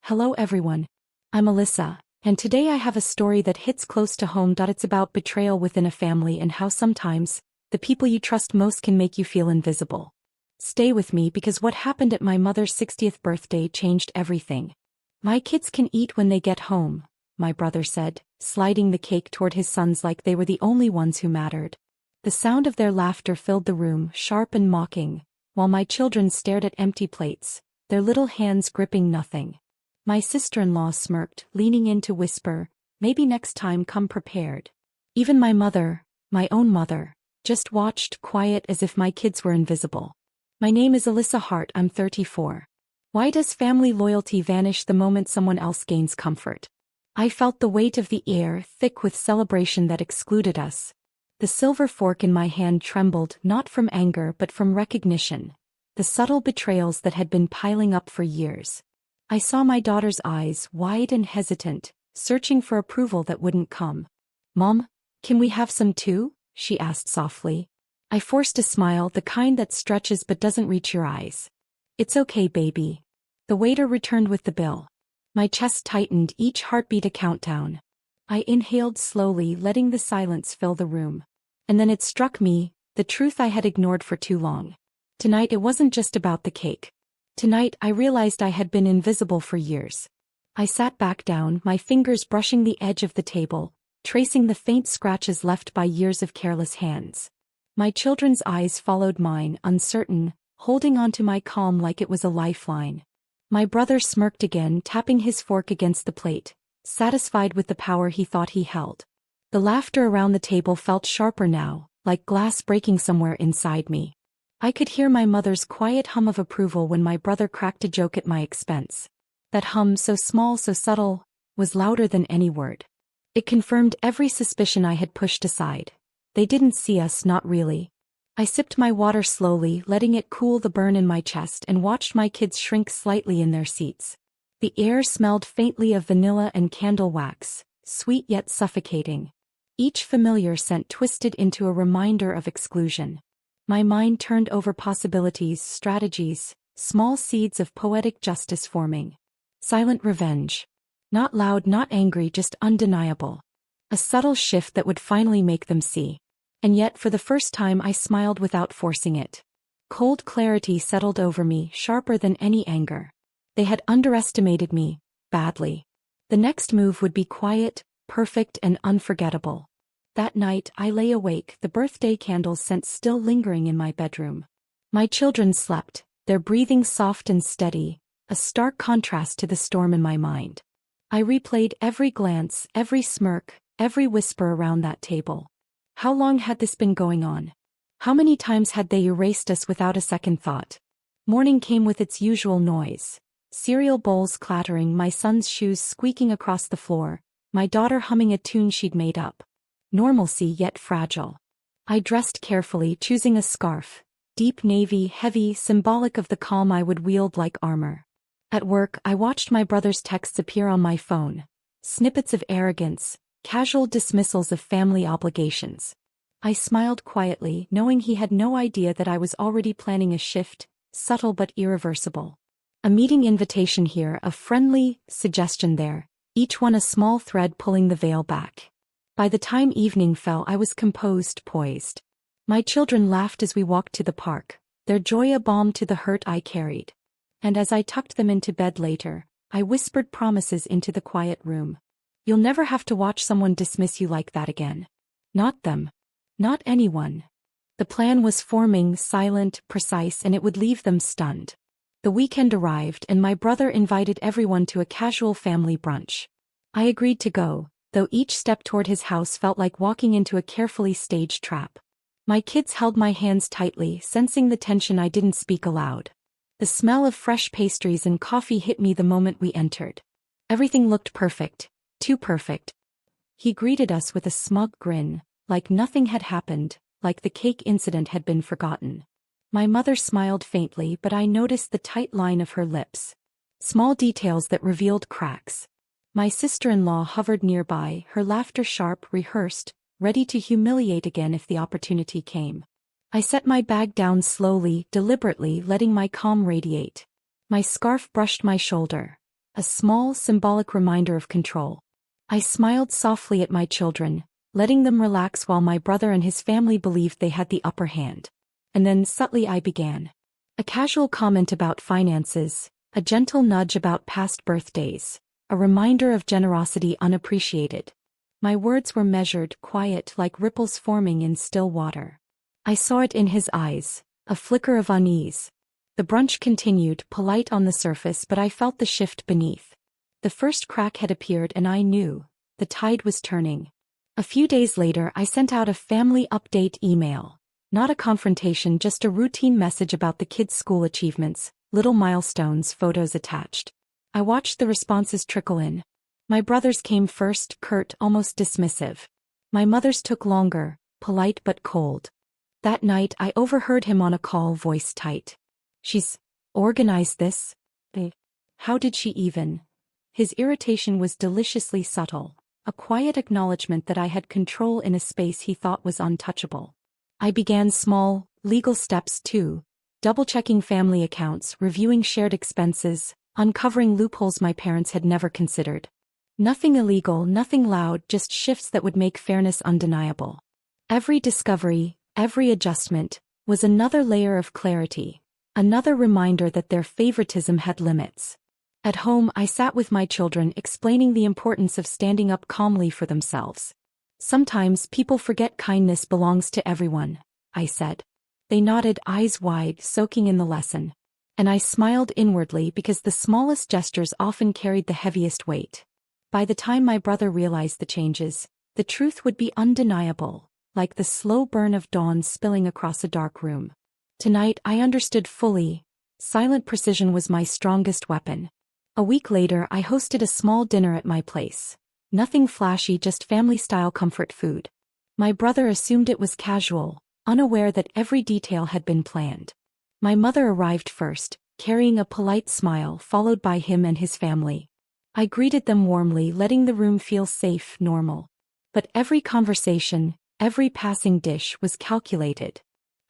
Hello everyone. I'm Alyssa, and today I have a story that hits close to home. It's about betrayal within a family and how sometimes the people you trust most can make you feel invisible. Stay with me because what happened at my mother's 60th birthday changed everything. My kids can eat when they get home, my brother said, sliding the cake toward his sons like they were the only ones who mattered. The sound of their laughter filled the room, sharp and mocking, while my children stared at empty plates, their little hands gripping nothing. My sister-in-law smirked, leaning in to whisper, "Maybe next time come prepared." Even my mother, my own mother, just watched, quiet as if my kids were invisible. My name is Alyssa Hart, I'm 34. Why does family loyalty vanish the moment someone else gains comfort? I felt the weight of the air, thick with celebration that excluded us. The silver fork in my hand trembled, not from anger but from recognition. The subtle betrayals that had been piling up for years. I saw my daughter's eyes, wide and hesitant, searching for approval that wouldn't come. "Mom, can we have some too?" she asked softly. I forced a smile, the kind that stretches but doesn't reach your eyes. "It's okay, baby." The waiter returned with the bill. My chest tightened, each heartbeat a countdown. I inhaled slowly, letting the silence fill the room. And then it struck me, the truth I had ignored for too long. Tonight it wasn't just about the cake. Tonight I realized I had been invisible for years. I sat back down, my fingers brushing the edge of the table, tracing the faint scratches left by years of careless hands. My children's eyes followed mine, uncertain, holding on to my calm like it was a lifeline. My brother smirked again, tapping his fork against the plate, satisfied with the power he thought he held. The laughter around the table felt sharper now, like glass breaking somewhere inside me. I could hear my mother's quiet hum of approval when my brother cracked a joke at my expense. That hum, so small, so subtle, was louder than any word. It confirmed every suspicion I had pushed aside. They didn't see us, not really. I sipped my water slowly, letting it cool the burn in my chest, and watched my kids shrink slightly in their seats. The air smelled faintly of vanilla and candle wax, sweet yet suffocating. Each familiar scent twisted into a reminder of exclusion. My mind turned over possibilities, strategies, small seeds of poetic justice forming. Silent revenge. Not loud, not angry, just undeniable. A subtle shift that would finally make them see. And yet for the first time I smiled without forcing it. Cold clarity settled over me, sharper than any anger. They had underestimated me, badly. The next move would be quiet, perfect, and unforgettable. That night I lay awake, the birthday candles scent still lingering in my bedroom. My children slept, their breathing soft and steady, a stark contrast to the storm in my mind. I replayed every glance, every smirk, every whisper around that table. How long had this been going on? How many times had they erased us without a second thought? Morning came with its usual noise. Cereal bowls clattering, my son's shoes squeaking across the floor, my daughter humming a tune she'd made up. Normalcy yet fragile. I dressed carefully, choosing a scarf, deep navy, heavy, symbolic of the calm I would wield like armor. At work, I watched my brother's texts appear on my phone. Snippets of arrogance, casual dismissals of family obligations. I smiled quietly, knowing he had no idea that I was already planning a shift, subtle but irreversible. A meeting invitation here, a friendly suggestion there, each one a small thread pulling the veil back. By the time evening fell, I was composed, poised. My children laughed as we walked to the park, their joy a balm to the hurt I carried. And as I tucked them into bed later, I whispered promises into the quiet room. You'll never have to watch someone dismiss you like that again. Not them. Not anyone. The plan was forming, silent, precise, and it would leave them stunned. The weekend arrived, and my brother invited everyone to a casual family brunch. I agreed to go, though each step toward his house felt like walking into a carefully staged trap. My kids held my hands tightly, sensing the tension I didn't speak aloud. The smell of fresh pastries and coffee hit me the moment we entered. Everything looked perfect, too perfect. He greeted us with a smug grin, like nothing had happened, like the cake incident had been forgotten. My mother smiled faintly, but I noticed the tight line of her lips. Small details that revealed cracks. My sister-in-law hovered nearby, her laughter sharp, rehearsed, ready to humiliate again if the opportunity came. I set my bag down slowly, deliberately, letting my calm radiate. My scarf brushed my shoulder. a small, symbolic reminder of control. I smiled softly at my children, letting them relax while my brother and his family believed they had the upper hand. And then subtly I began. A casual comment about finances, a gentle nudge about past birthdays, a reminder of generosity unappreciated. My words were measured, quiet, like ripples forming in still water. I saw it in his eyes, a flicker of unease. The brunch continued, polite on the surface, but I felt the shift beneath. The first crack had appeared and I knew the tide was turning. A few days later I sent out a family update email. Not a confrontation, just a routine message about the kids' school achievements, little milestones, photos attached. I watched the responses trickle in. My brother's came first, curt, almost dismissive. My mother's took longer, polite but cold. That night I overheard him on a call, voice tight. "She's organized this? How did she even?" His irritation was deliciously subtle, a quiet acknowledgement that I had control in a space he thought was untouchable. I began small, legal steps too, double-checking family accounts, reviewing shared expenses, uncovering loopholes my parents had never considered. Nothing illegal, nothing loud, just shifts that would make fairness undeniable. Every discovery, every adjustment, was another layer of clarity, another reminder that their favoritism had limits. At home I sat with my children explaining the importance of standing up calmly for themselves. "Sometimes people forget kindness belongs to everyone," I said. They nodded, eyes wide, soaking in the lesson. And I smiled inwardly because the smallest gestures often carried the heaviest weight. By the time my brother realized the changes, the truth would be undeniable, like the slow burn of dawn spilling across a dark room. Tonight I understood fully. Silent precision was my strongest weapon. A week later I hosted a small dinner at my place. Nothing flashy, just family-style comfort food. My brother assumed it was casual, unaware that every detail had been planned. My mother arrived first, carrying a polite smile, followed by him and his family. I greeted them warmly, letting the room feel safe, normal. But every conversation, every passing dish was calculated.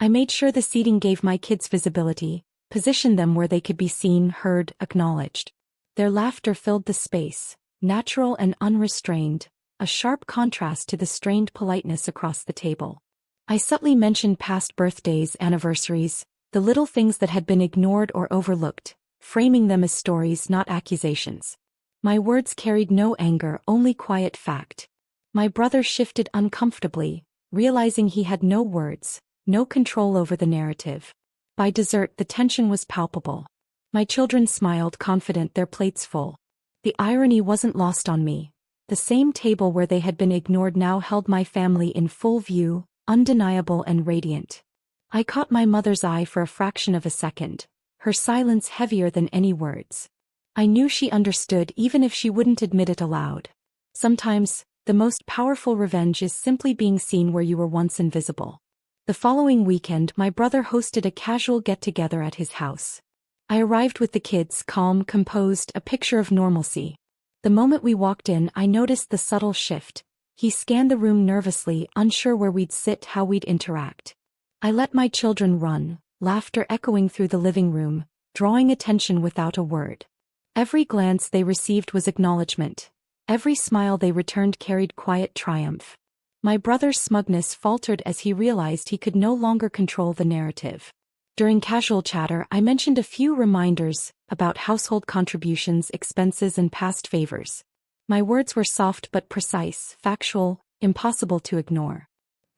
I made sure the seating gave my kids visibility, positioned them where they could be seen, heard, acknowledged. Their laughter filled the space, natural and unrestrained, a sharp contrast to the strained politeness across the table. I subtly mentioned past birthdays, anniversaries, the little things that had been ignored or overlooked, framing them as stories, not accusations. My words carried no anger, only quiet fact. My brother shifted uncomfortably, realizing he had no words, no control over the narrative. By dessert the tension was palpable. My children smiled, confident, their plates full. The irony wasn't lost on me. The same table where they had been ignored now held my family in full view, undeniable and radiant. I caught my mother's eye for a fraction of a second, her silence heavier than any words. I knew she understood even if she wouldn't admit it aloud. Sometimes, the most powerful revenge is simply being seen where you were once invisible. The following weekend my brother hosted a casual get-together at his house. I arrived with the kids, calm, composed, a picture of normalcy. The moment we walked in I noticed the subtle shift. He scanned the room nervously, unsure where we'd sit, how we'd interact. I let my children run, laughter echoing through the living room, drawing attention without a word. Every glance they received was acknowledgement. Every smile they returned carried quiet triumph. My brother's smugness faltered as he realized he could no longer control the narrative. During casual chatter I mentioned a few reminders about household contributions, expenses and past favors. My words were soft but precise, factual, impossible to ignore.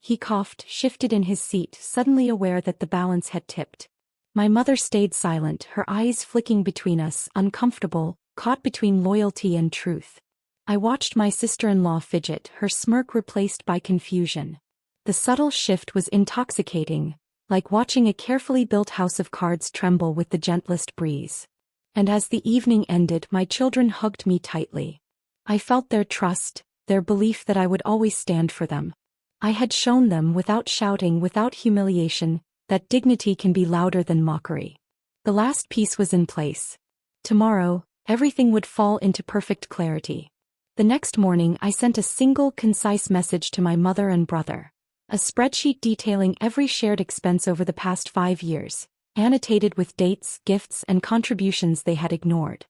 He coughed, shifted in his seat, suddenly aware that the balance had tipped. My mother stayed silent, her eyes flicking between us, uncomfortable, caught between loyalty and truth. I watched my sister-in-law fidget, her smirk replaced by confusion. The subtle shift was intoxicating, like watching a carefully built house of cards tremble with the gentlest breeze. And as the evening ended my children hugged me tightly. I felt their trust, their belief that I would always stand for them. I had shown them, without shouting, without humiliation, that dignity can be louder than mockery. The last piece was in place. Tomorrow, everything would fall into perfect clarity. The next morning I sent a single, concise message to my mother and brother. A spreadsheet detailing every shared expense over the past 5 years, annotated with dates, gifts, and contributions they had ignored.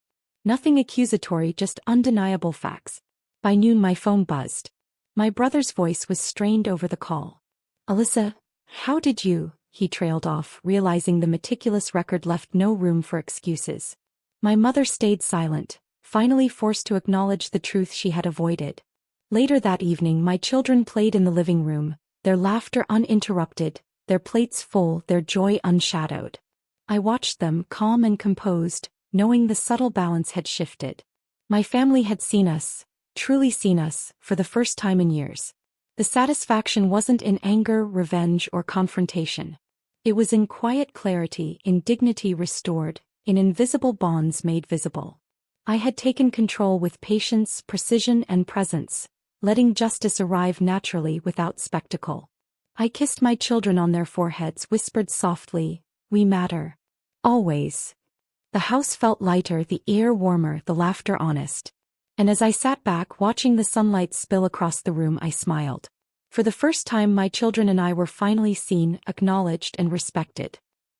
Nothing accusatory, just undeniable facts. By noon my phone buzzed. My brother's voice was strained over the call. Alyssa, how did you? He trailed off, realizing the meticulous record left no room for excuses. My mother stayed silent, finally forced to acknowledge the truth she had avoided. Later that evening my children played in the living room, their laughter uninterrupted, their plates full, their joy unshadowed. I watched them, calm and composed, knowing the subtle balance had shifted. My family had seen us, truly seen us, for the first time in years. The satisfaction wasn't in anger, revenge, or confrontation. It was in quiet clarity, in dignity restored, in invisible bonds made visible. I had taken control with patience, precision, and presence, letting justice arrive naturally without spectacle. I kissed my children on their foreheads, whispered softly, "We matter. Always." The house felt lighter, the air warmer, the laughter honest. And as I sat back watching the sunlight spill across the room, I smiled. For the first time my children and I were finally seen, acknowledged, and respected.